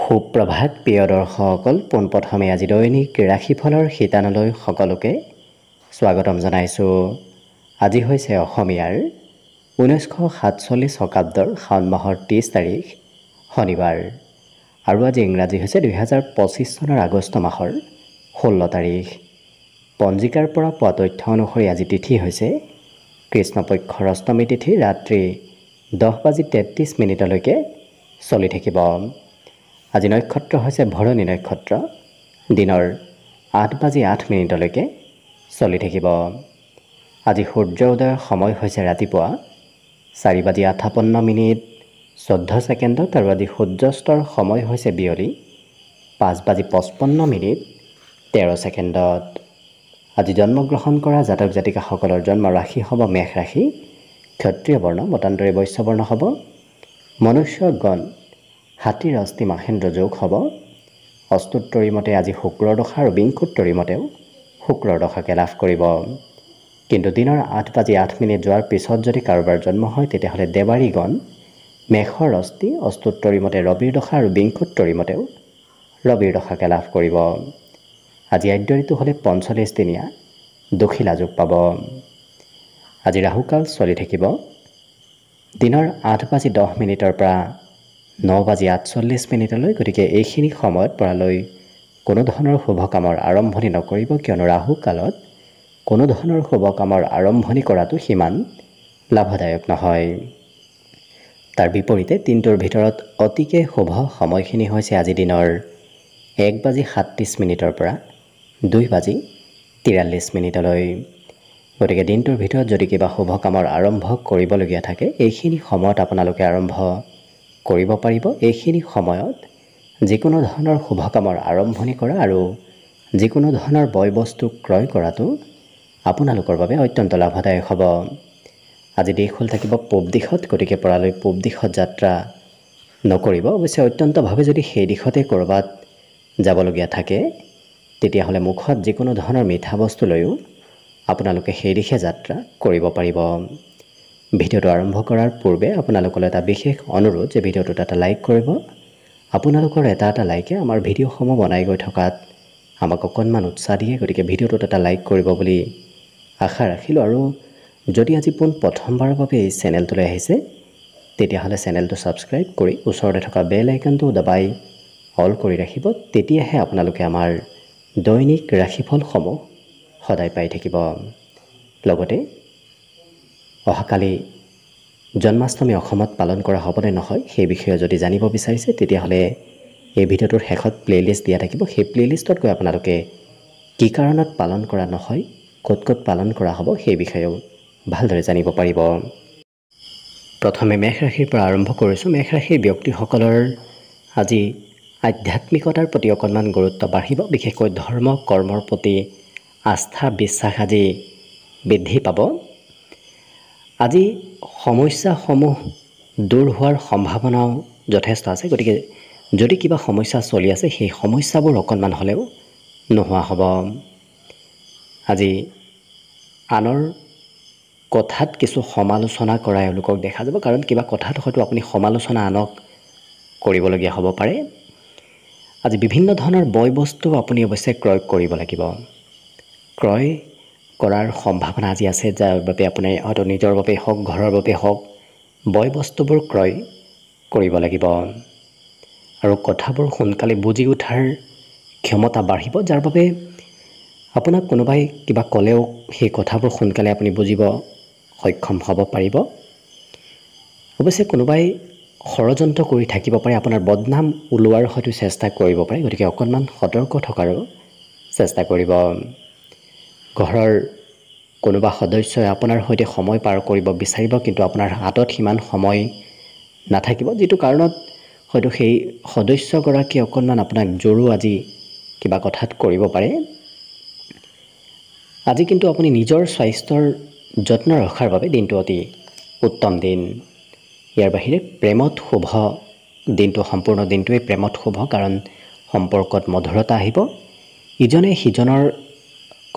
সুপ্ৰভাত প্ৰিয় দৰ্শকসকল, পোনপ্ৰথমে আজি দৈনিক ৰাশিফলৰ শিতানলৈ সকলোকে স্বাগতম জনাইছোঁ। আজি হৈছে অসমীয়াৰ 1947 শকাব্দৰ শাওণ মাহৰ 30 তাৰিখ শনিবাৰ আৰু আজি ইংৰাজী হৈছে 2025 চনৰ আগষ্ট মাহৰ 16 তাৰিখ। পঞ্জিকাৰ পৰা পোৱা তথ্য অনুসৰি আজি তিথি হৈছে কৃষ্ণপক্ষৰ অষ্টমী তিথি, ৰাত্ৰি 10:33 চলি থাকিব। আজি নক্ষত্ৰ হৈছে ভৰণী নক্ষত্ৰ, দিনৰ 8:08 চলি থাকিব। আজি সূৰ্য উদয়ৰ সময় হৈছে ৰাতিপুৱা 4:58 আৰু আজি সূৰ্যাস্তৰ সময় হৈছে বিয়লি 5:55 আজি জন্মগ্ৰহণ কৰা জাতক জাতিকাসকলৰ জন্ম ৰাশি হ'ব মেষ ৰাশি, ক্ষত্ৰিয় বৰ্ণ, মতান্তৰী বৈশ্য বৰ্ণ হ'ব, মনুষ্য গণ হাতীৰ অস্থি মাহেন্দ্ৰ যোগ হ'ব। অস্তুত্তৰী মতে আজি শুক্ৰৰ দশা আৰু বিংশোত্তৰী মতেও শুক্ৰৰ দশাকে লাভ কৰিব। কিন্তু দিনৰ 8:08 যোৱাৰ পিছত যদি কাৰোবাৰ জন্ম হয় তেতিয়াহ'লে দেৱাৰীগণ মেষৰ অস্থি, অস্তুত্তৰী মতে ৰবিৰ দশা আৰু বিংশোত্তৰী মতেও ৰবিৰ দশাকে লাভ কৰিব। আজি আদ্য ঋতু হ'লে 45 দিনীয়া দখিলা যোগ পাব। আজি ৰাহুকাল চলি থাকিব দিনৰ 8:10 পৰা 9:48 গতিকে এইখিনি সময়ত পৰালৈ কোনো ধৰণৰ শুভ কামৰ আৰম্ভণি নকৰিব, কিয়নো ৰাহু কালত কোনো ধৰণৰ শুভ কামৰ আৰম্ভণি কৰাটো সিমান লাভদায়ক নহয়। তাৰ বিপৰীতে দিনটোৰ ভিতৰত অতিকে শুভ সময়খিনি হৈছে আজি দিনৰ 1:37 পৰা 2:43। গতিকে দিনটোৰ ভিতৰত যদি কিবা শুভ কামৰ আৰম্ভ কৰিবলগীয়া থাকে এইখিনি সময়ত আপোনালোকে আৰম্ভ কৰিব পাৰিব। এইখিনি সময়ত যিকোনো ধৰণৰ শুভ কামৰ আৰম্ভণি কৰা আৰু যিকোনো ধৰণৰ বয় বস্তু ক্ৰয় কৰাটো আপোনালোকৰ বাবে অত্যন্ত লাভদায়ক হ'ব। আজি দিশ হ'ল থাকিব পূব দিশত, গতিকে পৰালৈ পূব দিশত যাত্ৰা নকৰিব। অৱশ্যে অত্যন্তভাৱে যদি সেই দিশতে ক'ৰবাত যাবলগীয়া থাকে তেতিয়াহ'লে মুখত যিকোনো ধৰণৰ মিঠা বস্তু লৈও আপোনালোকে সেই দিশে যাত্ৰা কৰিব পাৰিব। ভিডিঅ'টো আৰম্ভ কৰাৰ পূৰ্বে আপোনালোকলৈ এটা বিশেষ অনুৰোধ যে ভিডিঅ'টোত এটা লাইক কৰিব। আপোনালোকৰ এটা লাইকে আমাৰ ভিডিঅ'সমূহ বনাই গৈ থকাত আমাক অকণমান উৎসাহ দিয়ে, গতিকে ভিডিঅ'টোত এটা লাইক কৰিব বুলি আশা ৰাখিলোঁ। আৰু যদি আজি প্ৰথমবাৰৰ বাবে এই চেনেলটোলৈ আহিছে তেতিয়াহ'লে চেনেলটো ছাবস্ক্ৰাইব কৰি ওচৰতে থকা বেল আইকনটো দবাই অল কৰি ৰাখিব, তেতিয়াহে আপোনালোকে আমাৰ দৈনিক ৰাশিফলসমূহ সদায় পাই থাকিব। লগতে অহাকালি জন্মাষ্টমী অসমত পালন কৰা হ'বনে নহয় সেই বিষয়ে যদি জানিব বিচাৰিছে তেতিয়াহ'লে এই ভিডিঅ'টোৰ শেষত প্লে'লিষ্ট দিয়া থাকিব। সেই প্লে'লিষ্টত গৈ আপোনালোকে কি কাৰণত পালন কৰা নহয়, ক'ত ক'ত পালন কৰা হ'ব সেই বিষয়েও ভালদৰে জানিব পাৰিব। প্ৰথমে মেষ ৰাশিৰ পৰা আৰম্ভ কৰিছোঁ। মেষ ৰাশিৰ ব্যক্তিসকলৰ আজি আধ্যাত্মিকতাৰ প্ৰতি অকণমান গুৰুত্ব বাঢ়িব, বিশেষকৈ ধৰ্ম কৰ্মৰ প্ৰতি আস্থা বিশ্বাস আজি বৃদ্ধি পাব। আজি সমস্যাসমূহ দূৰ হোৱাৰ সম্ভাৱনাও যথেষ্ট আছে, গতিকে যদি কিবা সমস্যা চলি আছে সেই সমস্যাবোৰ অকণমান হ'লেও নোহোৱা হ'ব। আজি আনৰ কথাত কিছু সমালোচনা কৰা এওঁলোকক দেখা যাব, কাৰণ কিবা কথাত হয়তো আপুনি সমালোচনা আনক কৰিবলগীয়া হ'ব পাৰে। আজি বিভিন্ন ধৰণৰ বয় বস্তু আপুনি অৱশ্যে ক্ৰয় কৰিব লাগিব। ক্ৰয় কৰাৰ সম্ভাৱনা আজি আছে, যাৰ বাবে আপুনি হয়তো নিজৰ বাবে হওক ঘৰৰ বাবে হওক বয় বস্তুবোৰ ক্ৰয় কৰিব লাগিব। আৰু কথাবোৰ সোনকালে বুজি উঠাৰ ক্ষমতা বাঢ়িব, যাৰ বাবে আপোনাক কোনোবাই কিবা ক'লেও সেই কথাবোৰ সোনকালে আপুনি বুজিব সক্ষম হ'ব পাৰিব। অৱশ্যে কোনোবাই ষড়যন্ত্ৰ কৰি থাকিব পাৰে, আপোনাৰ বদনাম ওলোৱাৰ হয়তো চেষ্টা কৰিব পাৰে, গতিকে অকণমান সতৰ্ক থকাৰো চেষ্টা কৰিব। ঘৰৰ কোনোবা সদস্যই আপোনাৰ সৈতে সময় পাৰ কৰিব বিচাৰিব, কিন্তু আপোনাৰ হাতত সিমান সময় নাথাকিব, যিটো কাৰণত হয়তো সেই সদস্যগৰাকী অকণমান আপোনাক জোৰো আজি কিবা কথাত কৰিব পাৰে। আজি কিন্তু আপুনি নিজৰ স্বাস্থ্যৰ যত্ন ৰখাৰ বাবে দিনটো অতি উত্তম দিন। ইয়াৰ বাহিৰে প্ৰেমত শুভ দিনটো, সম্পূৰ্ণ দিনটোৱেই প্ৰেমত শুভ, কাৰণ সম্পৰ্কত মধুৰতা আহিব। ইজনে সিজনৰ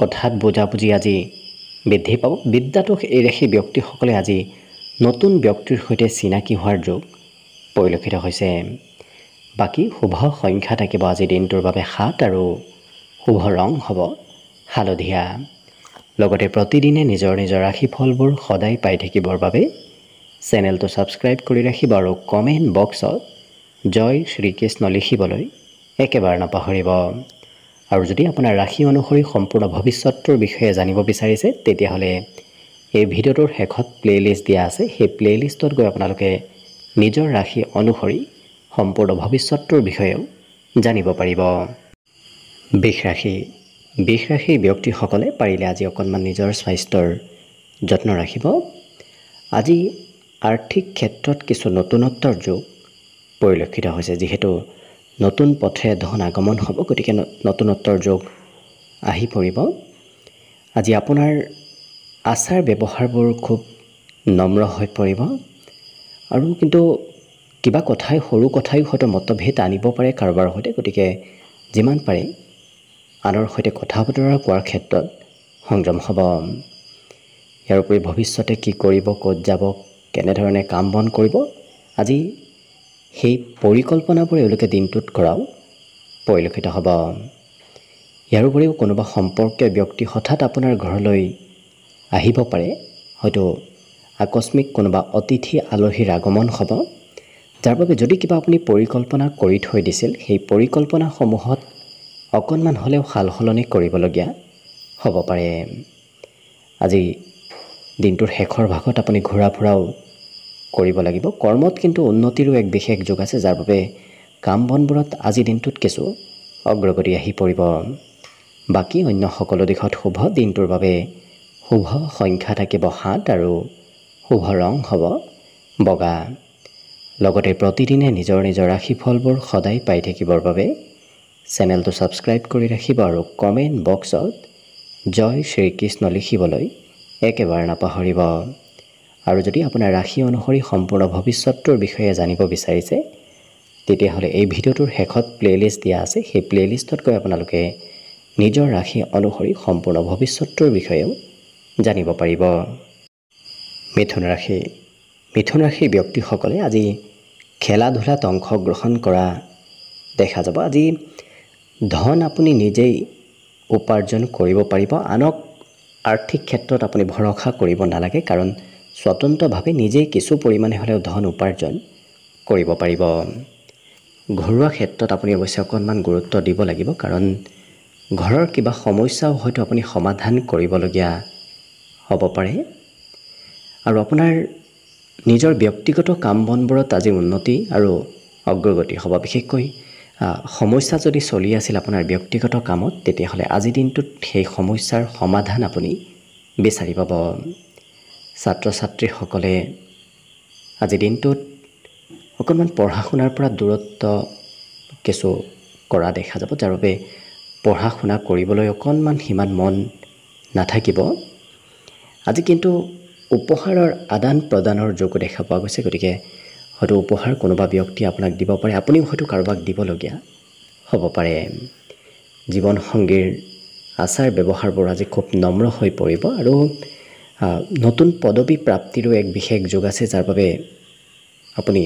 কথাত বুজাবুজি আজি বৃদ্ধি পাব। বিদ্যাতোষ এই ৰাশি ব্যক্তিসকলে আজি নতুন ব্যক্তিৰ সৈতে চিনাকি হোৱাৰ যোগ পৰিলক্ষিত হৈছে। বাকী শুভ সংখ্যা থাকিব আজিৰ দিনটোৰ বাবে 7 আৰু শুভ ৰং হ'ব হালধীয়া। লগতে প্ৰতিদিনে নিজৰ নিজৰ ৰাশিফলবোৰ সদায় পাই থাকিবৰ বাবে চেনেলটো ছাবস্ক্ৰাইব কৰি ৰাখিব আৰু কমেণ্ট বক্সত জয় শ্ৰীকৃষ্ণ লিখিবলৈ একেবাৰে নাপাহৰিব। আৰু যদি আপোনাৰ ৰাশি অনুসৰি সম্পূৰ্ণ ভৱিষ্যতৰ বিষয়ে জানিব বিচাৰিছে তেতিয়াহ'লে এই ভিডিঅ'টোৰ শেষত প্লে'লিষ্ট দিয়া আছে। সেই প্লে'লিষ্টত গৈ আপোনালোকে নিজৰ ৰাশি অনুসৰি সম্পূৰ্ণ ভৱিষ্যতৰ বিষয়েও জানিব পাৰিব। বৃষ ৰাশিৰ ব্যক্তিসকলে পাৰিলে আজি অকণমান নিজৰ স্বাস্থ্যৰ যত্ন ৰাখিব। আজি আৰ্থিক ক্ষেত্ৰত কিছু নতুনত্বৰ যোগ পৰিলক্ষিত হৈছে, যিহেতু নতুন পথে ধন আগমন হ'ব, গতিকে নতুনত্বৰ যোগ আহি পৰিব। আজি আপোনাৰ আচাৰ ব্যৱহাৰবোৰ খুব নম্ৰ হৈ পৰিব আৰু কিন্তু কিবা কথাই সৰু কথাই হয়তো মতভেদ আনিব পাৰে কাৰোবাৰ সৈতে, গতিকে যিমান পাৰে আনৰ সৈতে কথা বতৰা কোৱাৰ ক্ষেত্ৰত সংযম হ'ব। ইয়াৰ উপৰি ভৱিষ্যতে কি কৰিব, ক'ত যাব, কেনেধৰণে কাম বন কৰিব, আজি সেই পৰিকল্পনাবোৰ এওঁলোকে দিনটোত কৰাও পৰিলক্ষিত হ'ব। ইয়াৰ উপৰিও কোনোবা সম্পৰ্কীয় ব্যক্তি হঠাৎ আপোনাৰ ঘৰলৈ আহিব পাৰে, হয়তো আকস্মিক কোনোবা অতিথি আলহীৰ আগমন হ'ব, যাৰ বাবে যদি কিবা আপুনি পৰিকল্পনা কৰি থৈ দিছিল সেই পৰিকল্পনাসমূহত অকণমান হ'লেও সাল সলনি কৰিবলগীয়া হ'ব পাৰে। আজি দিনটোৰ শেষৰ ভাগত আপুনি ঘূৰা ফুৰাও কৰিব লাগিব। কৰ্মত কিন্তু উন্নতিৰো এক বিশেষ যোগ আছে, যাৰ বাবে কাম বনবোৰত আজি দিনটোত কিছু অগ্ৰগতি আহি পৰিব। বাকী অন্য সকলো দিশত শুভ। দিনটোৰ বাবে শুভ সংখ্যা থাকিব 7 আৰু শুভ ৰং হ'ব বগা। লগতে প্ৰতিদিনে নিজৰ নিজৰ ৰাশিফলবোৰ সদায় পাই থাকিবৰ বাবে চেনেলটো ছাবস্ক্ৰাইব কৰি ৰাখিব আৰু কমেণ্ট বক্সত জয় শ্ৰীকৃষ্ণ লিখিবলৈ একেবাৰে নাপাহৰিব। আৰু যদি আপোনাৰ ৰাশি অনুসৰি সম্পূৰ্ণ ভৱিষ্যতৰ বিষয়ে জানিব বিচাৰিছে তেতিয়াহ'লে এই ভিডিঅ'টোৰ শেষত প্লে'লিষ্ট দিয়া আছে। সেই প্লে'লিষ্টত গৈ আপোনালোকে নিজৰ ৰাশি অনুসৰি সম্পূৰ্ণ ভৱিষ্যতৰ বিষয়েও জানিব পাৰিব। মিথুন ৰাশিৰ ব্যক্তিসকলে আজি খেলা ধূলাত অংশগ্ৰহণ কৰা দেখা যাব। আজি ধন আপুনি নিজেই উপাৰ্জন কৰিব পাৰিব। আনক আৰ্থিক ক্ষেত্ৰত আপুনি ভৰসা কৰিব নালাগে, কাৰণ স্বতন্ত্ৰভাৱে নিজেই কিছু পৰিমাণে হ'লেও ধন উপাৰ্জন কৰিব পাৰিব। ঘৰুৱা ক্ষেত্ৰত আপুনি অৱশ্যে অকণমান গুৰুত্ব দিব লাগিব, কাৰণ ঘৰৰ কিবা সমস্যাও হয়তো আপুনি সমাধান কৰিবলগীয়া হ'ব পাৰে। আৰু আপোনাৰ নিজৰ ব্যক্তিগত কাম বনবোৰত আজি উন্নতি আৰু অগ্ৰগতি হ'ব। বিশেষকৈ সমস্যা যদি চলি আছিল আপোনাৰ ব্যক্তিগত কামত, তেতিয়াহ'লে আজিৰ দিনটোত সেই সমস্যাৰ সমাধান আপুনি বিচাৰি পাব। ছাত্ৰ ছাত্ৰীসকলে আজিৰ দিনটোত অকণমান পঢ়া শুনাৰ পৰা দূৰত্ব কিছু কৰা দেখা যাব, যাৰ বাবে পঢ়া শুনা কৰিবলৈ অকণমান সিমান মন নাথাকিব। আজি কিন্তু উপহাৰৰ আদান প্ৰদানৰ যোগো দেখা পোৱা গৈছে, গতিকে হয়তো উপহাৰ কোনোবা ব্যক্তি আপোনাক দিব পাৰে, আপুনিও হয়তো কাৰোবাক দিবলগীয়া হ'ব পাৰে। জীৱনসংগীৰ আচাৰ ব্যৱহাৰবোৰ আজি খুব নম্ৰ হৈ পৰিব আৰু নতুন পদবী প্ৰাপ্তিৰো এক বিশেষ যোগ আছে, যাৰ বাবে আপুনি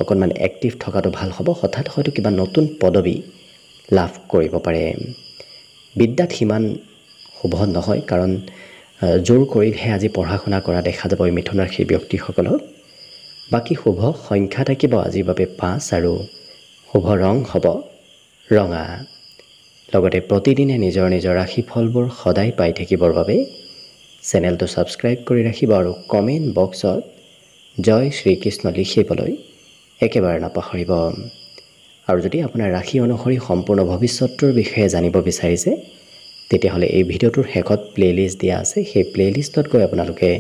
অকণমান এক্টিভ থকাটো ভাল হ'ব। হঠাৎ হয়তো কিবা নতুন পদবী লাভ কৰিব পাৰে। বিদ্যাত সিমান শুভ নহয়, কাৰণ জোৰ কৰিলেহে আজি পঢ়া শুনা কৰা দেখা যাব এই মিথুন ৰাশিৰ ব্যক্তিসকলক। বাকী শুভ সংখ্যা থাকিব আজিৰ বাবে 5 আৰু শুভ ৰং হ'ব ৰঙা। লগতে প্ৰতিদিনে নিজৰ নিজৰ ৰাশিফলবোৰ সদায় পাই থাকিবৰ বাবে চেনেলটো ছাবস্ক্ৰাইব কৰি ৰাখিব আৰু কমেণ্ট বক্সত জয় শ্ৰীকৃষ্ণ লিখিবলৈ একেবাৰে নাপাহৰিব। আৰু যদি আপোনাৰ ৰাশি অনুসৰি সম্পূৰ্ণ ভৱিষ্যতৰ বিষয়ে জানিব বিচাৰিছে তেতিয়াহ'লে এই ভিডিঅ'টোৰ শেষত প্লে'লিষ্ট দিয়া আছে। সেই প্লে'লিষ্টত গৈ আপোনালোকে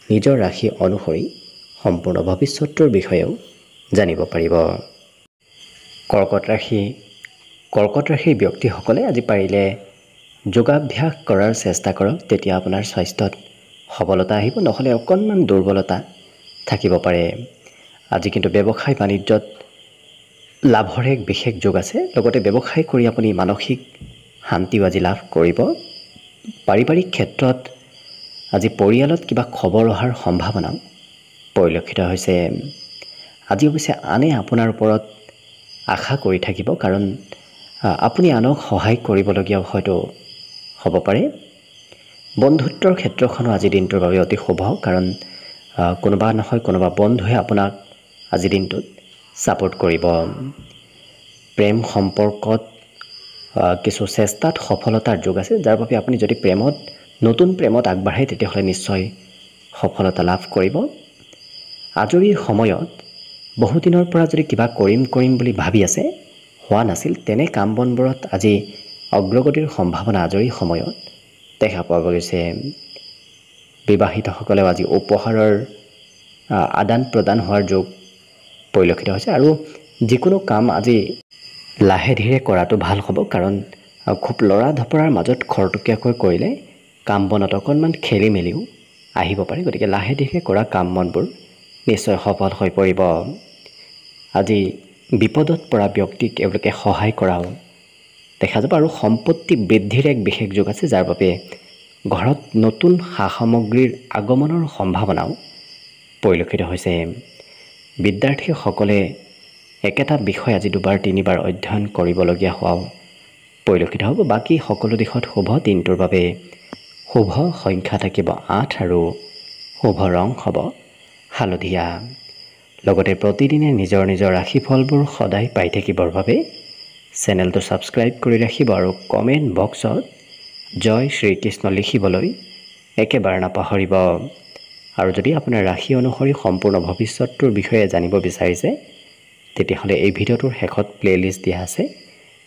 নিজৰ ৰাশি অনুসৰি সম্পূৰ্ণ ভৱিষ্যতৰ বিষয়েও জানিব পাৰিব। কৰ্কট ৰাশিৰ ব্যক্তিসকলে আজি পাৰিলে যোগাভ্যাস কৰাৰ চেষ্টা কৰক, তেতিয়া আপোনাৰ স্বাস্থ্যত সবলতা আহিব, নহ'লে অকণমান দুৰ্বলতা থাকিব পাৰে। আজি কিন্তু ব্যৱসায় বাণিজ্যত লাভৰ এক বিশেষ যোগ আছে। লগতে ব্যৱসায় কৰি আপুনি মানসিক শান্তিও আজি লাভ কৰিব। পাৰিবাৰিক ক্ষেত্ৰত আজি পৰিয়ালত কিবা খবৰ অহাৰ সম্ভাৱনাও পৰিলক্ষিত হৈছে। আজি অৱশ্যে আনে আপোনাৰ ওপৰত আশা কৰি থাকিব, কাৰণ আপুনি আনক সহায় কৰিবলগীয়াও হয়তো হ'ব পাৰে। বন্ধুত্বৰ ক্ষেত্ৰখনো আজিৰ দিনটোৰ বাবে অতি শুভ, কাৰণ কোনোবা নহয় কোনোবা বন্ধুৱে আপোনাক আজিৰ দিনটোত ছাপোৰ্ট কৰিব। প্ৰেম সম্পৰ্কত কিছু চেষ্টাত সফলতাৰ যোগ আছে, যাৰ বাবে আপুনি যদি নতুন প্ৰেমত আগবাঢ়ে তেতিয়াহ'লে নিশ্চয় সফলতা লাভ কৰিব। আজৰি সময়ত বহুদিনৰ পৰা যদি কিবা কৰিম বুলি ভাবি আছে, হোৱা নাছিল, তেনে কাম বনবোৰত আজি অগ্ৰগতিৰ সম্ভাৱনা আজৰি সময়ত দেখা পোৱা গৈছে। বিবাহিতসকলেও আজি উপহাৰৰ আদান প্ৰদান হোৱাৰ যোগ পৰিলক্ষিত হৈছে, আৰু যিকোনো কাম আজি লাহে ধীৰে কৰাটো ভাল হ'ব, কাৰণ খুব লৰা ধপৰাৰ মাজত খৰতকীয়াকৈ কৰিলে কাম বনত অকণমান খেলি মেলিও আহিব পাৰে। গতিকে লাহে ধীৰে কৰা কাম বনবোৰ নিশ্চয় সফল হৈ পৰিব। আজি বিপদত পৰা ব্যক্তিক এওঁলোকে সহায় কৰাও দেখা যাব, আৰু সম্পত্তি বৃদ্ধিৰ এক বিশেষ যোগ আছে, যাৰ বাবে ঘৰত নতুন সা সামগ্ৰীৰ আগমনৰ সম্ভাৱনাও পৰিলক্ষিত হৈছে। বিদ্যাৰ্থীসকলে একেটা বিষয় আজি দুবাৰ তিনিবাৰ অধ্যয়ন কৰিবলগীয়া হোৱাও পৰিলক্ষিত হ'ব। বাকী সকলো দিশত শুভ। দিনটোৰ বাবে শুভ সংখ্যা থাকিব 8 আৰু শুভ ৰং হ'ব হালধীয়া। লগতে প্ৰতিদিনে নিজৰ ৰাশিফলবোৰ সদায় পাই থাকিবৰ বাবে চেনেলটো ছাবস্ক্ৰাইব কৰি ৰাখিব, আৰু কমেণ্ট বক্সত জয় শ্ৰীকৃষ্ণ লিখিবলৈ একেবাৰে নাপাহৰিব। আৰু যদি আপোনাৰ ৰাশি অনুসৰি সম্পূৰ্ণ ভৱিষ্যতটোৰ বিষয়ে জানিব বিচাৰিছে, তেতিয়াহ'লে এই ভিডিঅ'টোৰ শেষত প্লে'লিষ্ট দিয়া আছে।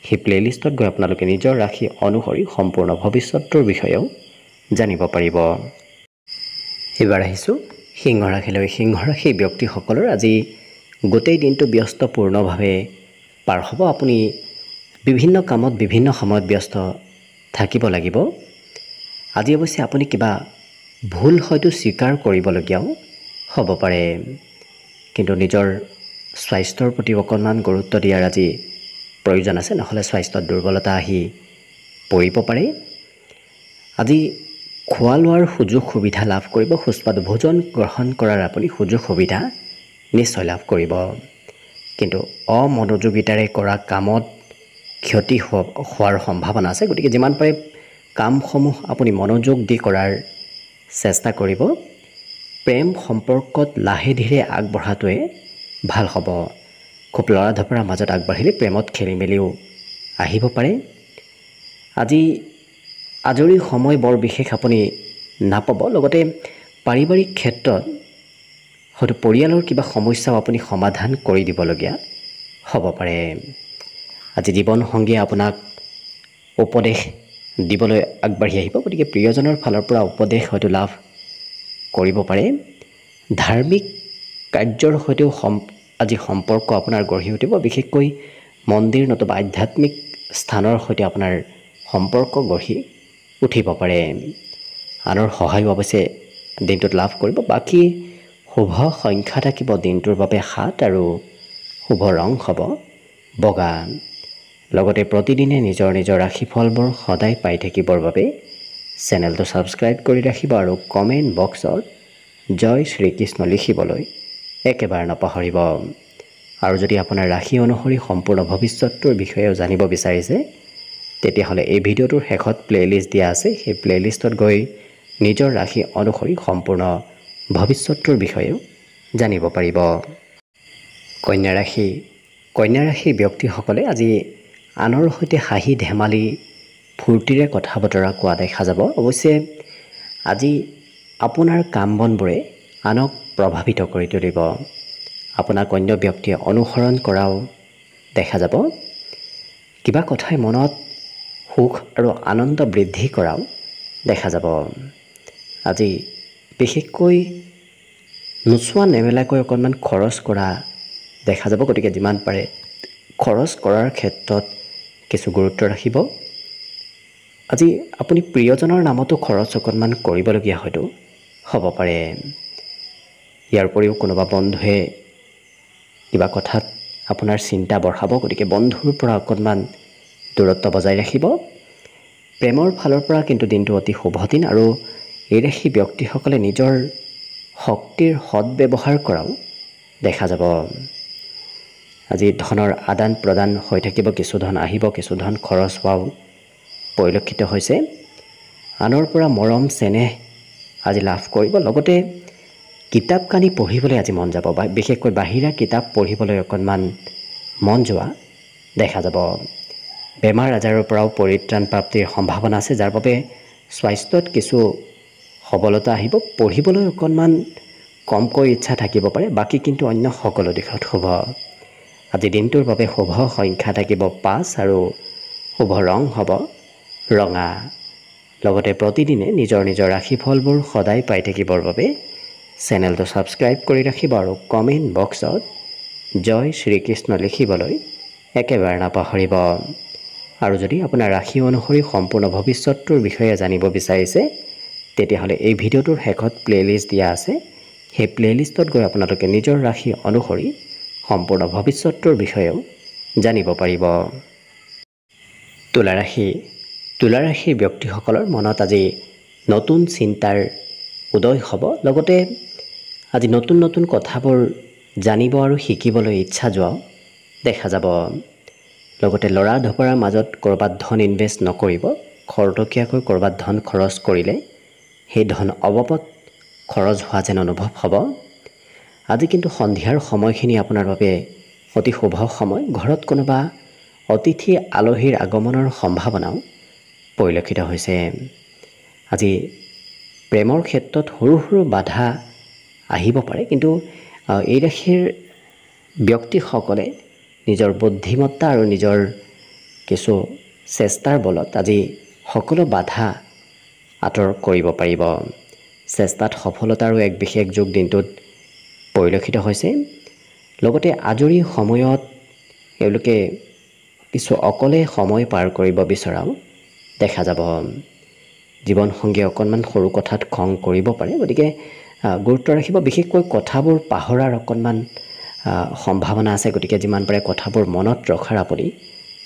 সেই প্লে'লিষ্টত গৈ আপোনালোকে নিজৰ ৰাশি অনুসৰি সম্পূৰ্ণ ভৱিষ্যতটোৰ বিষয়েও জানিব পাৰিব। এইবাৰ আহিছোঁ সিংহ ৰাশিলৈ। সিংহ ৰাশিৰ ব্যক্তিসকলৰ আজি গোটেই দিনটো ব্যস্তপূৰ্ণভাৱে পাৰ হ'ব। আপুনি বিভিন্ন কামত বিভিন্ন সময়ত ব্যস্ত থাকিব লাগিব। আজি অৱশ্যে আপুনি কিবা ভুল হয়তো স্বীকাৰ কৰিবলগীয়াও হ'ব পাৰে, কিন্তু নিজৰ স্বাস্থ্যৰ প্ৰতি অকণমান গুৰুত্ব দিয়াৰ আজি প্ৰয়োজন আছে, নহ'লে স্বাস্থ্যত দুৰ্বলতা আহি পৰিব পাৰে। আজি খোৱা লোৱাৰ সুযোগ সুবিধা লাভ কৰিব। সুস্বাদু ভোজন গ্ৰহণ কৰাৰ আপুনি সুযোগ সুবিধা নিশ্চয় লাভ কৰিব, কিন্তু অমনোযোগিতাৰে কৰা কামত ক্ষতি হোৱাৰ সম্ভাৱনা আছে। গতিকে যিমান পাৰে কামসমূহ আপুনি মনোযোগ দি কৰাৰ চেষ্টা কৰিব। প্ৰেম সম্পৰ্কত লাহে ধীৰে আগবঢ়াটোৱে ভাল হ'ব। খুব লৰা ধপৰাৰ মাজত আগবাঢ়িলে প্ৰেমত খেলি মেলিও আহিব পাৰে। আজি আজৰি সময় বৰ বিশেষ আপুনি নাপাব। লগতে পাৰিবাৰিক ক্ষেত্ৰত হয়তো পৰিয়ালৰ কিবা সমস্যাও আপুনি সমাধান কৰি দিবলগীয়া হ'ব পাৰে। আজি জীৱনসংগীয়ে আপোনাক উপদেশ দিবলৈ আগবাঢ়ি আহিব, গতিকে প্ৰিয়জনৰ ফালৰ পৰা উপদেশ হয়তো লাভ কৰিব পাৰে। ধাৰ্মিক কাৰ্যৰ সৈতেও আজি সম্পৰ্ক আপোনাৰ গঢ়ি উঠিব। বিশেষকৈ মন্দিৰ নতুবা আধ্যাত্মিক স্থানৰ সৈতে আপোনাৰ সম্পৰ্ক গঢ়ি উঠিব পাৰে। আনৰ সহায়ো অৱশ্যে দিনটোত লাভ কৰিব। বাকী শুভ সংখ্যা থাকিব দিনটোৰ বাবে 7 আৰু শুভ ৰং হ'ব বগা। লগতে প্ৰতিদিনে নিজৰ ৰাশিফলবোৰ সদায় পাই থাকিবৰ বাবে চেনেলটো ছাবস্ক্ৰাইব কৰি ৰাখিব, আৰু কমেণ্ট বক্সত জয় শ্ৰীকৃষ্ণ লিখিবলৈ একেবাৰে নাপাহৰিব। আৰু যদি আপোনাৰ ৰাশি অনুসৰি সম্পূৰ্ণ ভৱিষ্যতটোৰ বিষয়েও জানিব বিচাৰিছে, তেতিয়াহ'লে এই ভিডিঅ'টোৰ শেষত প্লে'লিষ্ট দিয়া আছে। সেই প্লে'লিষ্টত গৈ নিজৰ ৰাশি অনুসৰি সম্পূৰ্ণ ভৱিষ্যতটোৰ বিষয়েও জানিব পাৰিব। কন্যা ৰাশিৰ ব্যক্তিসকলে আজি আনৰ সৈতে হাঁহি ধেমালি ফূৰ্তিৰে কথা বতৰা কোৱা দেখা যাব। অৱশ্যে আজি আপোনাৰ কাম বনবোৰে আনক প্ৰভাৱিত কৰি তুলিব। আপোনাক অন্য ব্যক্তিয়ে অনুসৰণ কৰাও দেখা যাব। কিবা কথাই মনত সুখ আৰু আনন্দ বৃদ্ধি কৰাও দেখা যাব। আজি বিশেষকৈ নোচোৱা নেমেলাকৈ অকণমান খৰচ কৰা দেখা যাব। গতিকে যিমান পাৰে খৰচ কৰাৰ ক্ষেত্ৰত কিছু গুৰুত্ব ৰাখিব। আজি আপুনি প্ৰিয়জনৰ নামতো খৰচ অকণমান কৰিবলগীয়া হয়তো হ'ব পাৰে। ইয়াৰ উপৰিও কোনোবা বন্ধুৱে কিবা কথাত আপোনাৰ চিন্তা বঢ়াব, গতিকে বন্ধুৰ পৰা অকণমান দূৰত্ব বজাই ৰাখিব। প্ৰেমৰ ফালৰ পৰা কিন্তু দিনটো অতি শুভ দিন, আৰু এই ৰাশি ব্যক্তিসকলে নিজৰ শক্তিৰ সৎ ব্যৱহাৰ কৰাও দেখা যাব। আজি ধনৰ আদান প্ৰদান হৈ থাকিব, কিছু ধন আহিব, কিছু ধন খৰচ হোৱাও পৰিলক্ষিত হৈছে। আনৰ পৰা মৰম চেনেহ আজি লাভ কৰিব। লগতে কিতাপ কানি পঢ়িবলৈ আজি মন যাব, বিশেষকৈ বাহিৰা কিতাপ পঢ়িবলৈ অকণমান মন যোৱা দেখা যাব। বেমাৰ আজাৰৰ পৰাও পৰিত্ৰাণ প্ৰাপ্তিৰ সম্ভাৱনা আছে, যাৰ বাবে স্বাস্থ্যত কিছু সবলতা আহিব। পঢ়িবলৈ অকণমান কমকৈ ইচ্ছা থাকিব পাৰে, বাকী কিন্তু অন্য সকলো দিশত শুভ। আজি দিনটোৰ বাবে শুভ সংখ্যা থাকিব 5 আৰু শুভ ৰং হ'ব ৰঙা। লগতে প্ৰতিদিনে নিজৰ নিজৰ ৰাশিফলবোৰ সদায় পাই থাকিবৰ বাবে চেনেলটো ছাবস্ক্ৰাইব কৰি ৰাখিব আৰু কমেণ্ট বক্সত জয় শ্ৰীকৃষ্ণ লিখিবলৈ একেবাৰে নাপাহৰিব। আৰু যদি আপোনাৰ ৰাশি অনুসৰি সম্পূৰ্ণ ভৱিষ্যতটোৰ বিষয়ে জানিব বিচাৰিছে, তেতিয়াহ'লে এই ভিডিঅ'টোৰ শেষত প্লে'লিষ্ট দিয়া আছে। সেই প্লে'লিষ্টত গৈ আপোনালোকে নিজৰ ৰাশি অনুসৰি সম্পূৰ্ণ ভৱিষ্যতটোৰ বিষয়েও জানিব পাৰিব। তুলা ৰাশিৰ ব্যক্তিসকলৰ মনত আজি নতুন চিন্তাৰ উদয় হ'ব। লগতে আজি নতুন নতুন কথাবোৰ জানিব আৰু শিকিবলৈ ইচ্ছা যোৱাও দেখা যাব। লগতে ল'ৰা ঢপৰাৰ মাজত ক'ৰবাত ধন ইনভেষ্ট নকৰিব। খৰতকীয়াকৈ ক'ৰবাত ধন খৰচ কৰিলে সেই ধন অবাবত খৰচ হোৱা যেন অনুভৱ হ'ব। আজি কিন্তু সন্ধিয়াৰ সময়খিনি আপোনাৰ বাবে অতি শুভ সময়। ঘৰত কোনোবা অতিথি আলহীৰ আগমনৰ সম্ভাৱনাও পৰিলক্ষিত হৈছে। আজি প্ৰেমৰ ক্ষেত্ৰত সৰু সৰু বাধা আহিব পাৰে, কিন্তু এই ৰাশিৰ ব্যক্তিসকলে নিজৰ বুদ্ধিমত্তা আৰু নিজৰ কিছু চেষ্টাৰ বলত আজি সকলো বাধা আঁতৰ কৰিব পাৰিব। চেষ্টাত সফলতাৰো এক বিশেষ যোগ দিনটোত পৰিলক্ষিত হৈছে। লগতে আজৰি সময়ত এওঁলোকে কিছু অকলে সময় পাৰ কৰিব বিচৰাও দেখা যাব। জীৱনসংগীয়ে অকণমান সৰু কথাত খং কৰিব পাৰে, গতিকে গুৰুত্ব ৰাখিব। বিশেষকৈ কথাবোৰ পাহৰাৰ অকণমান সম্ভাৱনা আছে, গতিকে যিমান পাৰে কথাবোৰ মনত ৰখাৰ আপুনি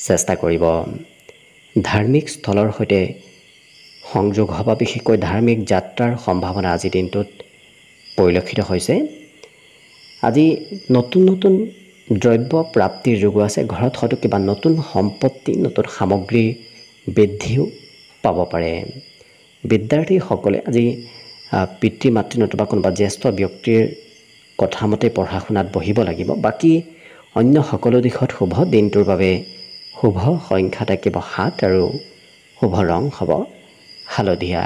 চেষ্টা কৰিব। ধাৰ্মিক স্থলৰ সৈতে সংযোগ হ'ব, বিশেষকৈ ধাৰ্মিক যাত্ৰাৰ সম্ভাৱনা আজিৰ দিনটোত পৰিলক্ষিত হৈছে। আজি নতুন নতুন দ্ৰব্য প্ৰাপ্তিৰ যোগো আছে। ঘৰত হয়তো কিবা নতুন সম্পত্তি, নতুন সামগ্ৰী বৃদ্ধিও পাব পাৰে। বিদ্যাৰ্থীসকলে আজি পিতৃ মাতৃ নতুবা কোনোবা জ্যেষ্ঠ ব্যক্তিৰ কথামতে পঢ়া শুনাত বহিব লাগিব। বাকী অন্য সকলো দিশত শুভ। দিনটোৰ বাবে শুভ সংখ্যা থাকিব 7 আৰু শুভ ৰং হ'ব হালধীয়া।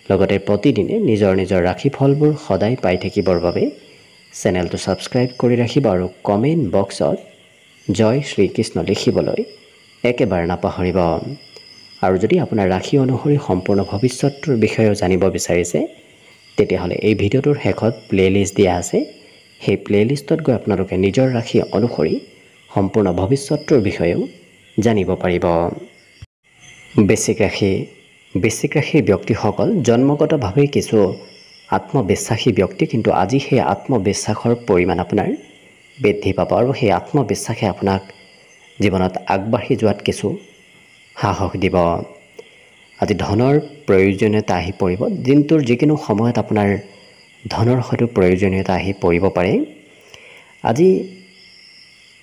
লগতে প্ৰতিদিনে নিজৰ নিজৰ ৰাশিফলবোৰ সদায় পাই থাকিবৰ বাবে চেনেলটো ছাবস্ক্ৰাইব কৰি ৰাখিব আৰু কমেণ্ট বক্সত জয় শ্ৰীকৃষ্ণ লিখিবলৈ একেবাৰে নাপাহৰিব। আৰু যদি আপোনাৰ ৰাশি অনুসৰি সম্পূৰ্ণ ভৱিষ্যতটোৰ বিষয়েও জানিব বিচাৰিছে, তেতিয়াহ'লে এই ভিডিঅ'টোৰ শেষত প্লে'লিষ্ট দিয়া আছে। সেই প্লে'লিষ্টত গৈ আপোনালোকে নিজৰ ৰাশি অনুসৰি সম্পূৰ্ণ ভৱিষ্যতটোৰ বিষয়েও জানিব পাৰিব। বৃশ্চিক ৰাশিৰ ব্যক্তিসকল জন্মগতভাৱে কিছু আত্মবিশ্বাসী ব্যক্তি, কিন্তু আজি সেই আত্মবিশ্বাসৰ পৰিমাণ আপোনাৰ বৃদ্ধি পাব আৰু সেই আত্মবিশ্বাসে আপোনাক জীৱনত আগবাঢ়ি যোৱাত কিছু সাহস দিব। আজি ধনৰ প্ৰয়োজনীয়তা আহি পৰিব। দিনটোৰ যিকোনো সময়ত আপোনাৰ ধনৰ হয়তো প্ৰয়োজনীয়তা আহি পৰিব পাৰে। আজি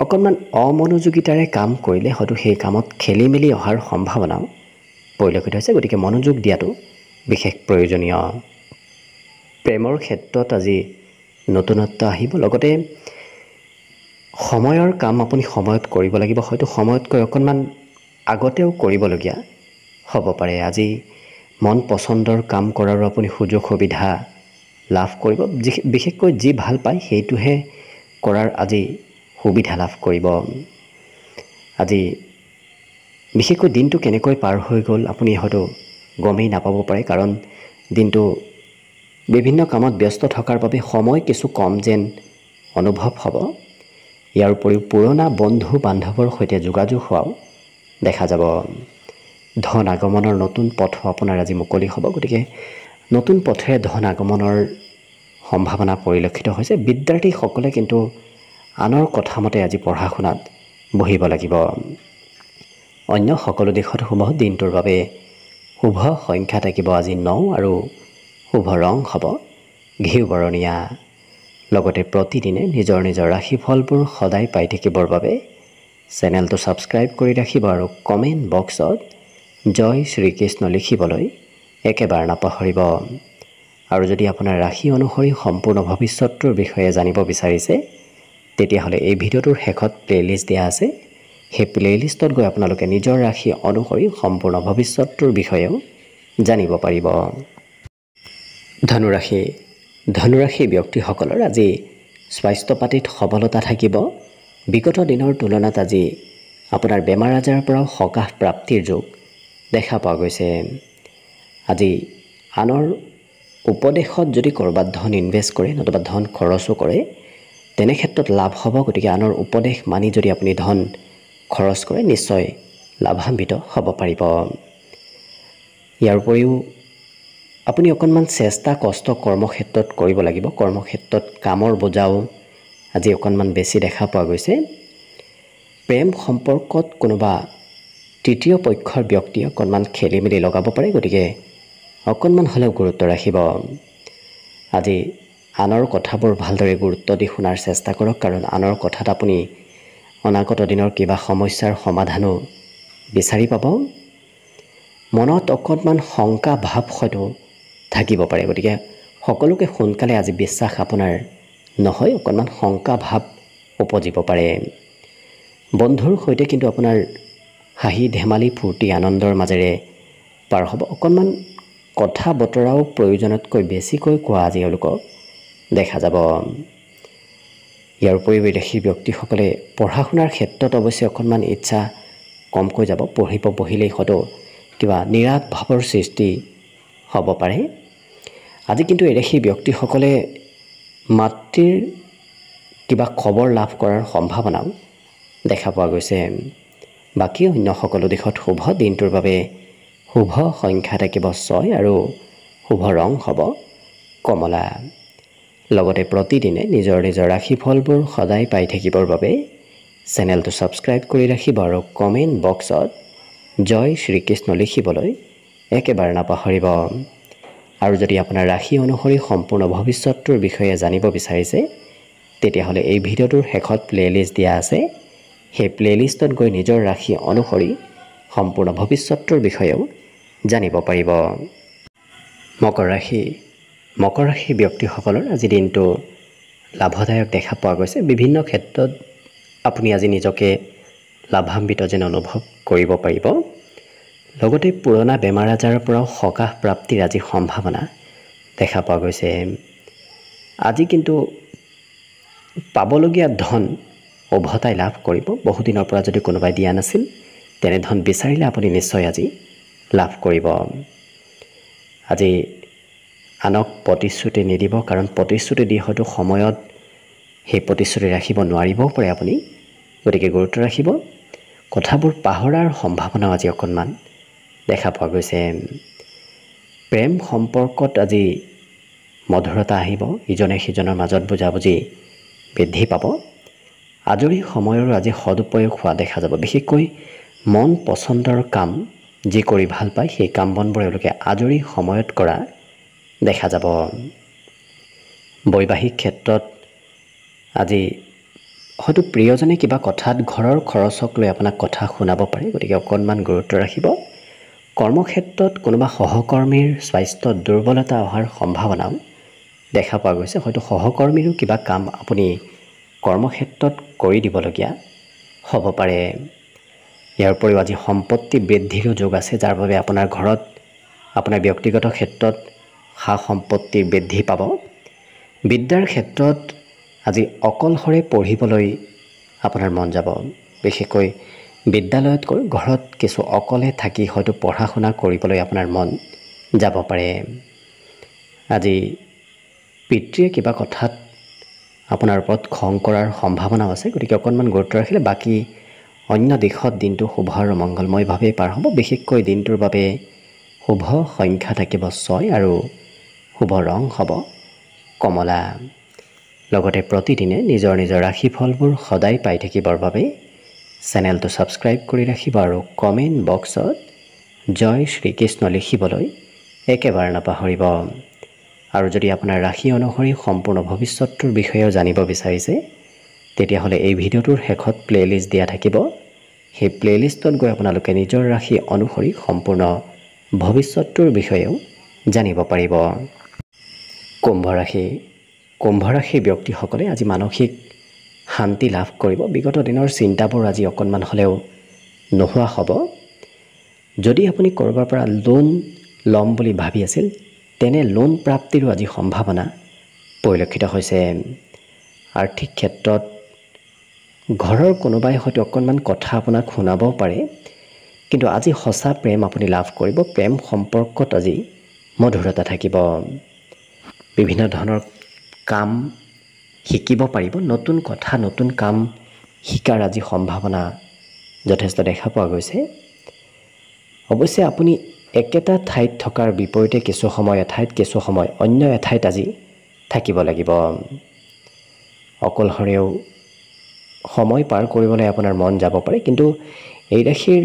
অকণমান অমনোযোগিতাৰে কাম কৰিলে হয়তো সেই কামত খেলি মেলি অহাৰ সম্ভাৱনাও পৰিলক্ষিত হৈছে, গতিকে মনোযোগ দিয়াটো বিশেষ প্ৰয়োজনীয়। প্ৰেমৰ ক্ষেত্ৰত আজি নতুনত্ব আহিব। লগতে সময়ৰ কাম আপুনি সময়ত কৰিব লাগিব, হয়তো সময়তকৈ অকণমান আগতেও কৰিবলগীয়া হ'ব পাৰে। আজি মন পচন্দৰ কাম কৰাৰো আপুনি সুযোগ সুবিধা লাভ কৰিব। বিশেষকৈ যি ভাল পায় সেইটোহে কৰাৰ আজি সুবিধা লাভ কৰিব। আজি বিশেষকৈ দিনটো কেনেকৈ পাৰ হৈ গ'ল আপুনি হয়তো গমেই নাপাব পাৰে, কাৰণ দিনটো বিভিন্ন কামত ব্যস্ত থকাৰ বাবে সময় কিছু কম যেন অনুভৱ হ'ব। ইয়াৰ উপৰিও পুৰণা বন্ধু বান্ধৱৰ সৈতে যোগাযোগ হোৱাও দেখা যাব। ধন আগমনৰ নতুন পথো আপোনাৰ আজি মুকলি হ'ব, গতিকে নতুন পথেৰে ধন আগমনৰ সম্ভাৱনা পৰিলক্ষিত হৈছে। বিদ্যাৰ্থীসকলে কিন্তু আনৰ কথামতে আজি পঢ়া শুনাত বহিব লাগিব। অন্য সকলো দিশত শুভ। দিনটোৰ বাবে শুভ সংখ্যা থাকিব আজি 9 আৰু শুভ ৰং হ'ব ঘিউ বৰণীয়া। লগতে প্ৰতিদিনে নিজৰ নিজৰ ৰাশিফলবোৰ সদায় পাই থাকিবৰ বাবে চেনেলটো ছাবস্ক্ৰাইব কৰি ৰাখিব আৰু কমেণ্ট বক্সত জয় শ্ৰীকৃষ্ণ লিখিবলৈ একেবাৰে নাপাহৰিব। আৰু যদি আপোনাৰ ৰাশি অনুসৰি সম্পূৰ্ণ ভৱিষ্যতৰ বিষয়ে জানিব বিচাৰিছে তেতিয়াহ'লে এই ভিডিঅ'টোৰ শেষত প্লেলিষ্ট দিয়া আছে। সেই প্লেলিষ্টত গৈ আপোনালোকে নিজৰ ৰাশি অনুসৰি সম্পূৰ্ণ ভৱিষ্যতৰ বিষয়েও জানিব পাৰিব। ধনুৰাশি ব্যক্তিসকলৰ আজি স্বাস্থ্য পাতিত সবলতা থাকিব। বিগত দিনৰ তুলনাত আজি আপোনাৰ বেমাৰ আজাৰৰ পৰাও সকাহ প্ৰাপ্তিৰ যোগ দেখা পোৱা গৈছে। আজি আনৰ উপদেশত যদি ক'ৰবাত ধন ইনভেষ্ট কৰে নতুবা ধন খৰচো কৰে তেনে ক্ষেত্ৰত লাভ হ'ব। গতিকে আনৰ উপদেশ মানি যদি আপুনি ধন খৰচ কৰে নিশ্চয় লাভান্বিত হ'ব পাৰিব। ইয়াৰ উপৰিও আপুনি অকণমান চেষ্টা কষ্ট কৰ্মক্ষেত্ৰত কৰিব লাগিব। কৰ্মক্ষেত্ৰত কামৰ বোজাও আজি অকণমান বেছি দেখা পোৱা গৈছে। প্ৰেম সম্পৰ্কত কোনোবা তৃতীয় পক্ষৰ ব্যক্তিয়ে অকণমান খেলি মেলি লগাব পাৰে। গতিকে অকণমান হ'লেও গুৰুত্ব ৰাখিব। আজি আনৰ কথাবোৰ ভালদৰে গুৰুত্ব দি শুনাৰ চেষ্টা কৰক, কাৰণ আনৰ কথাত আপুনি অনাগত দিনৰ কিবা সমস্যাৰ সমাধানো বিচাৰি পাব। মনত অকণমান শংকা ভাৱ হয়তো থাকিব পাৰে। গতিকে সকলোকে সোনকালে আজি বিশ্বাস আপোনাৰ নহয়, অকণমান শংকা ভাৱ উপজিব পাৰে। বন্ধুৰ সৈতে কিন্তু আপোনাৰ হাঁহি ধেমালি ফূৰ্তি আনন্দৰ মাজেৰে পাৰ হ'ব। অকণমান কথা বতৰাও প্ৰয়োজনতকৈ বেছিকৈ কোৱা আজি এওঁলোকক দেখা যাব। ইয়াৰ উপৰিও বিদেশী ব্যক্তিসকলে পঢ়া শুনাৰ ক্ষেত্ৰত অৱশ্যে অকণমান ইচ্ছা কমকৈ যাব। পঢ়িব বহিলেই হয়তো কিবা নিৰাশ ভাৱৰ সৃষ্টি হ'ব পাৰে। আজি কিন্তু বিদেশী ব্যক্তিসকলে মাতৃৰ কিবা খবৰ লাভ কৰাৰ সম্ভাৱনাও দেখা পোৱা গৈছে। বাকী অন্য সকলো দিশত শুভ। দিনটোৰ বাবে শুভ সংখ্যা থাকিব 6 আৰু শুভ ৰং হ'ব কমলা। লগতে প্ৰতিদিনে নিজৰ নিজৰ ৰাশিফলবোৰ সদায় পাই থাকিবৰ বাবে চেনেলটো ছাবস্ক্ৰাইব কৰি ৰাখিব আৰু কমেণ্ট বক্সত জয় শ্ৰীকৃষ্ণ লিখিবলৈ একেবাৰে নাপাহৰিব। আৰু যদি আপোনাৰ ৰাশি অনুসৰি সম্পূৰ্ণ ভৱিষ্যতৰ বিষয়ে জানিব বিচাৰিছে তেতিয়াহ'লে এই ভিডিঅ'টোৰ শেষত প্লেলিষ্ট দিয়া আছে। সেই প্লেলিষ্টত গৈ নিজৰ ৰাশি অনুসৰি সম্পূৰ্ণ ভৱিষ্যতৰ বিষয়েও জানিব পাৰিব। মকৰ ৰাশি ব্যক্তিসকলৰ আজি দিনটো লাভদায়ক দেখা পোৱা গৈছে। বিভিন্ন ক্ষেত্ৰত আপুনি আজি নিজকে লাভান্বিত যেন অনুভৱ কৰিব পাৰিব। লগতে পুৰণা বেমাৰ আজাৰৰ পৰাও সকাহ প্ৰাপ্তিৰ আজি সম্ভাৱনা দেখা পোৱা গৈছে। আজি কিন্তু পাবলগীয়া ধন উভতাই লাভ কৰিব। বহুদিনৰ পৰা যদি কোনোবাই দিয়া নাছিল তেনে ধন বিচাৰিলে আপুনি নিশ্চয় আজি লাভ কৰিব। আজি আনক প্ৰতিশ্ৰুতি নিদিব, কাৰণ প্ৰতিশ্ৰুতি দি হয়তো সময়ত সেই প্ৰতিশ্ৰুতি ৰাখিব নোৱাৰিবও পাৰে আপুনি। গতিকে গুৰুত্ব ৰাখিব। কথাবোৰ পাহৰাৰ সম্ভাৱনাও আজি অকণমান দেখা পোৱা গৈছে। প্ৰেম সম্পৰ্কত আজি মধুৰতা আহিব। ইজনে সিজনৰ মাজত বুজাবুজি বৃদ্ধি পাব। আজৰি সময়ৰো আজি সদুপয়োগ হোৱা দেখা যাব। বিশেষকৈ মন পচন্দৰ কাম যি কৰি ভাল পায় সেই কাম বনবোৰ এওঁলোকে আজৰি সময়ত কৰা দেখা যাব। বৈবাহিক ক্ষেত্ৰত আজি হয়তো প্ৰিয়জনে কিবা কথাত ঘৰৰ খৰচক লৈ আপোনাক কথা শুনাব পাৰে। গতিকে অকণমান গুৰুত্ব ৰাখিব। কৰ্মক্ষেত্ৰত কোনোবা সহকৰ্মীৰ স্বাস্থ্যত দুৰ্বলতা অহাৰ সম্ভাৱনাও দেখা পোৱা গৈছে। হয়তো সহকৰ্মীৰো কিবা কাম আপুনি কৰ্মক্ষেত্ৰত কৰি দিবলগীয়া হ'ব পাৰে। ইয়াৰ উপৰিও আজি সম্পত্তি বৃদ্ধিৰো যোগ আছে, যাৰ বাবে আপোনাৰ ঘৰত আপোনাৰ ব্যক্তিগত ক্ষেত্ৰত সা সম্পত্তি বৃদ্ধি পাব। বিদ্যাৰ ক্ষেত্ৰত আজি অকলশৰে পঢ়িবলৈ আপোনাৰ মন যাব। বিশেষকৈ বিদ্যালয়তকৈ ঘৰত কিছু অকলে থাকি হয়তো পঢ়া শুনা কৰিবলৈ আপোনাৰ মন যাব পাৰে। আজি পিতৃয়ে কিবা কথাত আপোনাৰ ওপৰত খং কৰাৰ সম্ভাৱনাও আছে। গতিকে অকণমান গুৰুত্ব ৰাখিলে বাকী অন্য দিশত দিনটো শুভ আৰু মংগলময়ভাৱেই পাৰ হ'ব। বিশেষকৈ দিনটোৰ বাবে শুভ সংখ্যা থাকিব 6 আৰু শুভ ৰং হ'ব কমলা। লগতে প্ৰতিদিনে নিজৰ নিজৰ ৰাশিফলবোৰ সদায় পাই থাকিবৰ বাবে চেনেলটো ছাবস্ক্ৰাইব কৰি ৰাখিব আৰু কমেণ্ট বক্সত জয় শ্ৰীকৃষ্ণ লিখিবলৈ একেবাৰে নাপাহৰিব। আৰু যদি আপোনাৰ ৰাশি অনুসৰি সম্পূৰ্ণ ভৱিষ্যতৰ বিষয়েও জানিব বিচাৰিছে তেতিয়াহ'লে এই ভিডিঅ'টোৰ শেষত প্লেলিষ্ট দিয়া থাকিব সেই প্লেলিষ্টত গৈ আপোনালোকে নিজৰ ৰাশি অনুসৰি সম্পূৰ্ণ ভৱিষ্যতৰ বিষয়েও জানিব পাৰিব কুম্ভ ৰাশি ব্যক্তিসকলে আজি মানসিক শান্তি লাভ কৰিব বিগত দিনৰ চিন্তাবোৰ আজি অকণমান হ'লেও নোহোৱা হ'ব যদি আপুনি কৰবাৰ পৰা লোন ল'ম বুলি ভাবি আছিল তেনে লোন প্ৰাপ্তিৰো আজি সম্ভাৱনা পৰিলক্ষিত হৈছে আৰ্থিক ক্ষেত্ৰত ঘৰৰ কোনোবাই হয়তো অকণমান কথা আপোনাক শুনাবও পাৰে কিন্তু আজি সঁচা প্ৰেম আপুনি লাভ কৰিব প্ৰেম সম্পৰ্কত আজি মধুৰতা থাকিব বিভিন্ন ধৰণৰ কাম শিকিব পাৰিব নতুন কথা নতুন কাম শিকাৰ আজি সম্ভাৱনা যথেষ্ট দেখা পোৱা গৈছে অৱশ্যে আপুনি একেটা ঠাইত থকাৰ বিপৰীতে কিছু সময় এঠাইত কিছু সময় অন্য এঠাইত আজি থাকিব লাগিব অকলশৰেও সময় পাৰ কৰিবলৈ আপোনাৰ মন যাব পাৰে কিন্তু এই ৰাশিৰ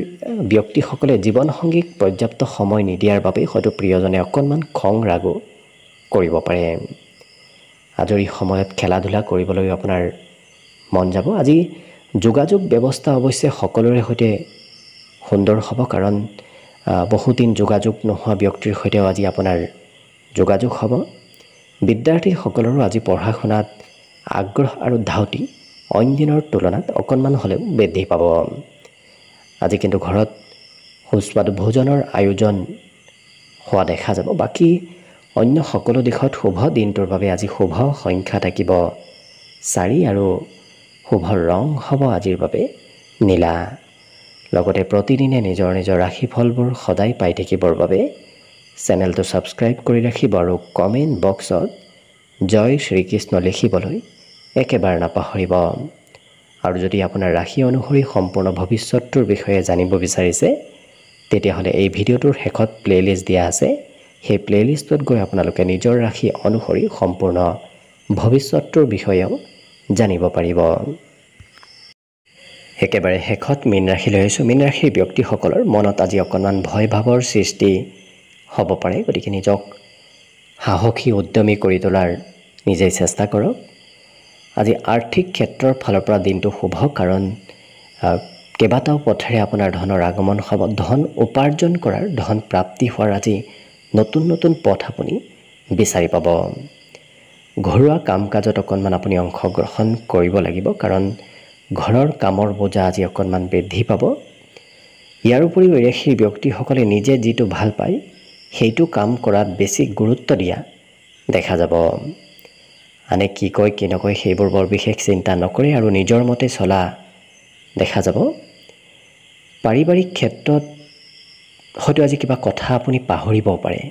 ব্যক্তিসকলে জীৱনসংগীক পৰ্যাপ্ত সময় নিদিয়াৰ বাবে হয়তো প্ৰিয়জনে অকণমান খং ৰাগো কৰিব পাৰে আজৰি সময়ত খেলা ধূলা কৰিবলৈ আপোনাৰ মন যাব আজি যোগাযোগ ব্যৱস্থা অৱশ্যে সকলোৰে সৈতে সুন্দৰ হ'ব কাৰণ বহুদিন যোগাযোগ নোহোৱা ব্যক্তিৰ সৈতেও আজি আপোনাৰ যোগাযোগ হ'ব বিদ্যাৰ্থীসকলৰো আজি পঢ়া শুনাত আগ্ৰহ আৰু ধাউতি অইন দিনৰ তুলনাত অকণমান হ'লেও বৃদ্ধি পাব আজি কিন্তু ঘৰত সুস্বাদু ভোজনৰ আয়োজন হোৱা দেখা যাব বাকী অন্য সকলো দিশত শুভ দিনটোৰ বাবে আজি শুভ সংখ্যা থাকিব 4 আৰু শুভ ৰং হ'ব আজিৰ বাবে নীলা লগতে প্ৰতিদিনে নিজৰ নিজৰ ৰাশিফলবোৰ সদায় পাই থাকিবৰ বাবে চেনেলটো ছাবস্ক্ৰাইব কৰি ৰাখিব আৰু কমেণ্ট বক্সত জয় শ্ৰীকৃষ্ণ লিখিবলৈ একেবাৰে নাপাহৰিব আৰু যদি আপোনাৰ ৰাশি অনুসৰি সম্পূৰ্ণ ভৱিষ্যতৰ বিষয়ে জানিব বিচাৰিছে তেতিয়াহ'লে এই ভিডিঅ'টোৰ শেষত প্লেলিষ্ট দিয়া আছে সেই প্লেলিষ্টত গৈ আপোনালোকে নিজৰ ৰাশি অনুসৰি সম্পূৰ্ণ ভৱিষ্যতৰ বিষয়েও জানিব পাৰিব একেবাৰে শেষত মীন ৰাশিলৈ আহিছোঁ মীন ৰাশিৰ ব্যক্তিসকলৰ মনত আজি অকণমান ভয় ভাৱৰ সৃষ্টি হ'ব পাৰে গতিকে নিজক সাহসী উদ্যমী কৰি তোলাৰ নিজেই চেষ্টা কৰক আজি আৰ্থিক ক্ষেত্ৰৰ ফালৰ পৰা দিনটো শুভ কাৰণ কেইবাটাও পথেৰে আপোনাৰ ধনৰ আগমন হ'ব ধন উপাৰ্জন কৰাৰ ধন প্ৰাপ্তি হোৱাৰ আজি নতুন নতুন পথ আপুনি বিচাৰি পাব ঘৰুৱা কাম কাজত অকণমান আপুনি অংশগ্ৰহণ কৰিব লাগিব কাৰণ ঘৰৰ কামৰ বোজা আজি অকণমান বৃদ্ধি পাব ইয়াৰ উপৰিও এই ৰাশিৰ ব্যক্তিসকলে নিজে যিটো ভাল পায় সেইটো কাম কৰাত বেছি গুৰুত্ব দিয়া দেখা যাব আনে কি কয় কি নকয় সেইবোৰ বৰ বিশেষ চিন্তা নকৰে আৰু নিজৰ মতে চলা দেখা যাব পাৰিবাৰিক ক্ষেত্ৰত হয়তো আজি কিবা কথা আপুনি পাহৰিবও পাৰে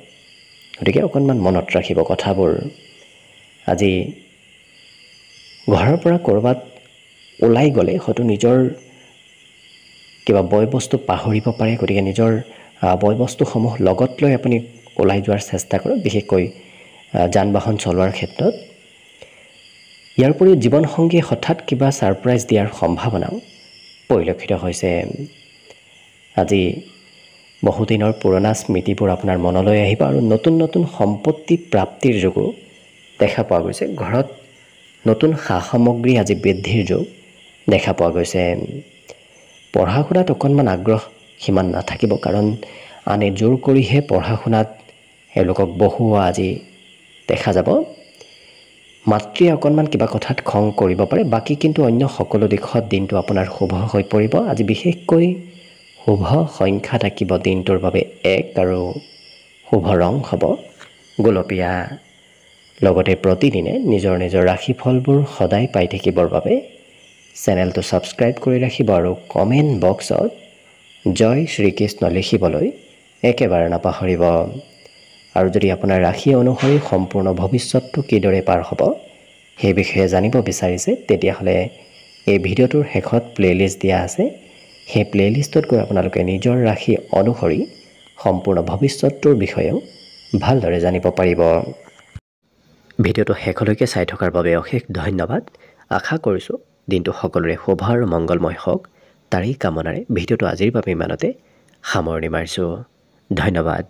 গতিকে অকণমান মনত ৰাখিব কথাবোৰ আজি ঘৰৰ পৰা ক'ৰবাত ওলাই গ'লে হয়তো নিজৰ কিবা বয় বস্তু পাহৰিব পাৰে গতিকে নিজৰ বয় বস্তুসমূহ লগত লৈ আপুনি ওলাই যোৱাৰ চেষ্টা কৰক বিশেষকৈ যান বাহন চলোৱাৰ ক্ষেত্ৰত ইয়াৰ উপৰিও জীৱনসংগী হঠাৎ কিবা ছাৰপ্ৰাইজ দিয়াৰ সম্ভাৱনাও পৰিলক্ষিত হৈছে আজি বহুদিনৰ পুৰণা স্মৃতিবোৰ আপোনাৰ মনলৈ আহিব আৰু নতুন নতুন সম্পত্তি প্ৰাপ্তিৰ যোগো দেখা পোৱা গৈছে ঘৰত নতুন সা সামগ্ৰী আজি বৃদ্ধিৰ যোগ দেখা পোৱা গৈছে পঢ়া শুনাত অকণমান আগ্ৰহ সিমান নাথাকিব কাৰণ আনে জোৰ কৰিহে পঢ়া শুনাত এওঁলোকক বহুৱা আজি দেখা যাব মাতৃয়ে অকণমান কিবা কথাত খং কৰিব পাৰে বাকী কিন্তু অন্য সকলো দিশত দিনটো আপোনাৰ শুভ হৈ পৰিব আজি বিশেষকৈ শুভ সংখ্যা থাকিব দিনটোৰ বাবে 1 আৰু শুভ ৰং হ'ব গোলপীয়া লগতে প্ৰতিদিনে নিজৰ নিজৰ ৰাশিফলবোৰ সদায় পাই থাকিবৰ বাবে চেনেলটো ছাবস্ক্ৰাইব কৰি ৰাখিব আৰু কমেণ্ট বক্সত জয় শ্ৰীকৃষ্ণ লিখিবলৈ একেবাৰে নাপাহৰিব আৰু যদি আপোনাৰ ৰাশি অনুসৰি সম্পূৰ্ণ ভৱিষ্যতটো কিদৰে পাৰ হ'ব সেই বিষয়ে জানিব বিচাৰিছে তেতিয়াহ'লে এই ভিডিঅ'টোৰ শেষত প্লেলিষ্ট দিয়া আছে সেই প্লেলিষ্টত গৈ আপোনালোকে নিজৰ ৰাশি অনুসৰি সম্পূৰ্ণ ভৱিষ্যতৰ বিষয়েও ভালদৰে জানিব পাৰিব ভিডিঅ'টো শেষলৈকে চাই থকাৰ বাবে অশেষ ধন্যবাদ আশা কৰিছোঁ দিনটো সকলোৰে শুভ আৰু মংগলময় হওক তাৰেই কামনাৰে ভিডিঅ'টো আজিৰ বাবে ইমানতে সামৰণি মাৰিছোঁ ধন্যবাদ